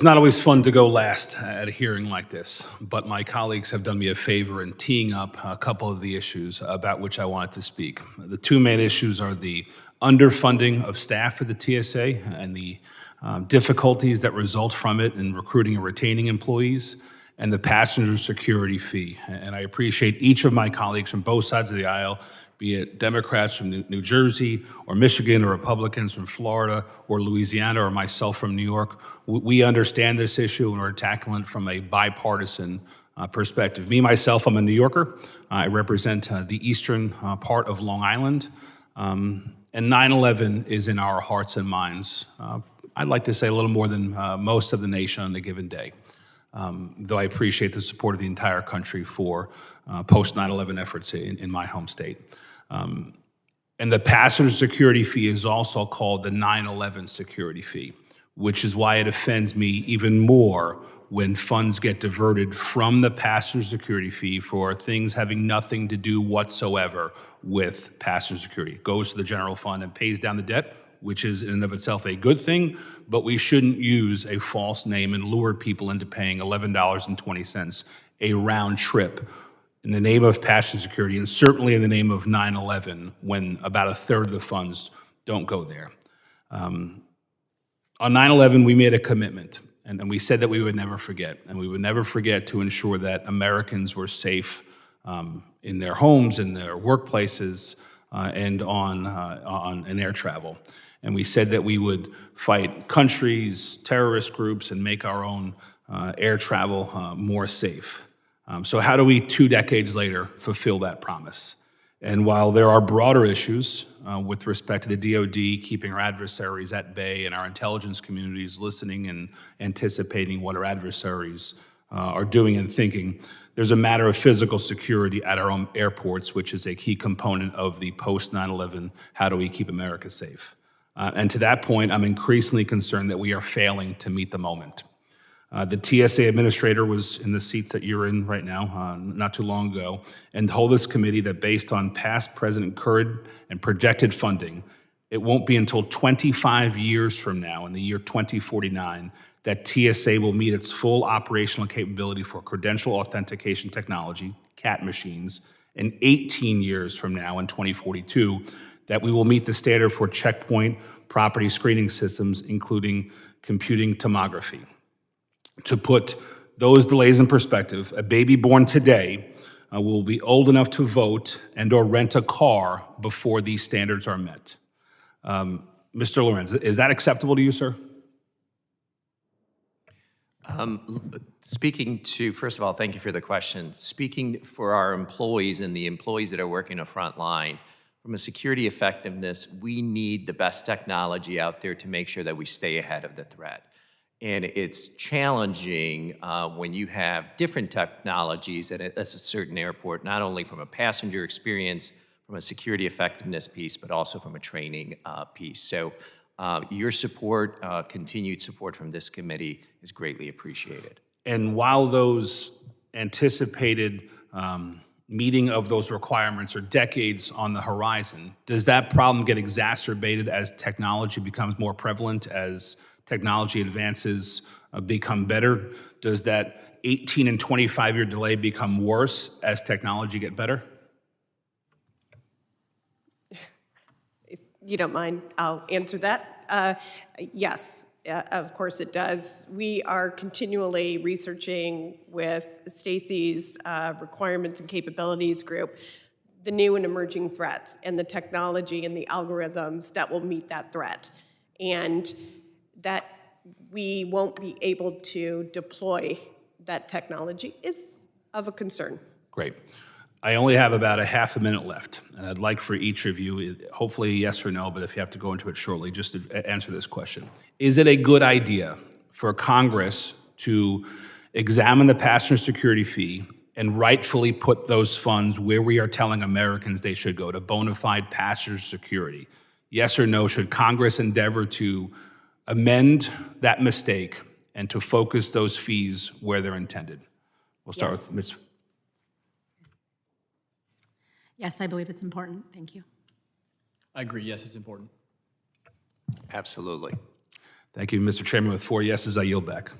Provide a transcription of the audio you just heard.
It's not always fun to go last at a hearing like this, but my colleagues have done me a favor in teeing up a couple of the issues about which I wanted to speak. The two main issues are the underfunding of staff for the TSA and the difficulties that result from it in recruiting and retaining employees, and the passenger security fee. And I appreciate each of my colleagues from both sides of the aisle, be it Democrats from New Jersey or Michigan or Republicans from Florida or Louisiana or myself from New York. We understand this issue and we're tackling it from a bipartisan perspective. Me, myself, I'm a New Yorker. I represent the eastern part of Long Island. And 9/11 is in our hearts and minds. I'd like to say a little more than most of the nation on a given day. Though I appreciate the support of the entire country for post-9/11 efforts in my home state. And the passenger security fee is also called the 9/11 security fee, which is why it offends me even more when funds get diverted from the passenger security fee for things having nothing to do whatsoever with passenger security. It goes to the general fund and pays down the debt, which is in and of itself a good thing, but we shouldn't use a false name and lure people into paying $11.20 a round trip in the name of passenger security, and certainly in the name of 9/11, when about a third of the funds don't go there. On 9/11, we made a commitment, and we said that we would never forget, and we would never forget to ensure that Americans were safe in their homes, in their workplaces, and on air travel. And we said that we would fight countries, terrorist groups, and make our own air travel more safe. So how do we, 2 decades later, fulfill that promise? And while there are broader issues with respect to the DoD keeping our adversaries at bay and our intelligence communities listening and anticipating what our adversaries are doing and thinking, there's a matter of physical security at our own airports, which is a key component of the post-9/11, how do we keep America safe? And to that point, I'm increasingly concerned that we are failing to meet the moment. The TSA administrator was in the seats that you're in right now, not too long ago, and told this committee that based on past, present, current, and projected funding, it won't be until 25 years from now, in the year 2049, that TSA will meet its full operational capability for credential authentication technology, CAT machines, and 18 years from now, in 2042, that we will meet the standard for checkpoint property screening systems, including computing tomography. To put those delays in perspective, a baby born today will be old enough to vote and or rent a car before these standards are met. Mr. Lorenz, is that acceptable to you, sir? Speaking to, first of all, thank you for the question. Speaking for our employees and the employees that are working the front line, from a security effectiveness, we need the best technology out there to make sure that we stay ahead of the threat. And it's challenging when you have different technologies at a certain airport, not only from a passenger experience, from a security effectiveness piece, but also from a training piece. So your support, continued support from this committee is greatly appreciated. And while those anticipated meeting of those requirements are decades on the horizon, does that problem get exacerbated as technology becomes more prevalent, as technology advances become better? Does that 18 and 25-year delay become worse as technology get better? If you don't mind, I'll answer that. Yes, of course it does. We are continually researching with Stacy's requirements and capabilities group the new and emerging threats and the technology and the algorithms that will meet that threat. And that we won't be able to deploy that technology is of a concern. Great. I only have about a half a minute left, and I'd like for each of you, hopefully yes or no, but if you have to go into it shortly, just to answer this question. Is it a good idea for Congress to examine the passenger security fee and rightfully put those funds where we are telling Americans they should go, to bona fide passenger security? Yes or no, should Congress endeavor to amend that mistake and to focus those fees where they're intended? We'll start with Ms. Yes, I believe it's important. Thank you. I agree. Yes, it's important. Absolutely. Thank you, Mr. Chairman. With 4 yeses, I yield back.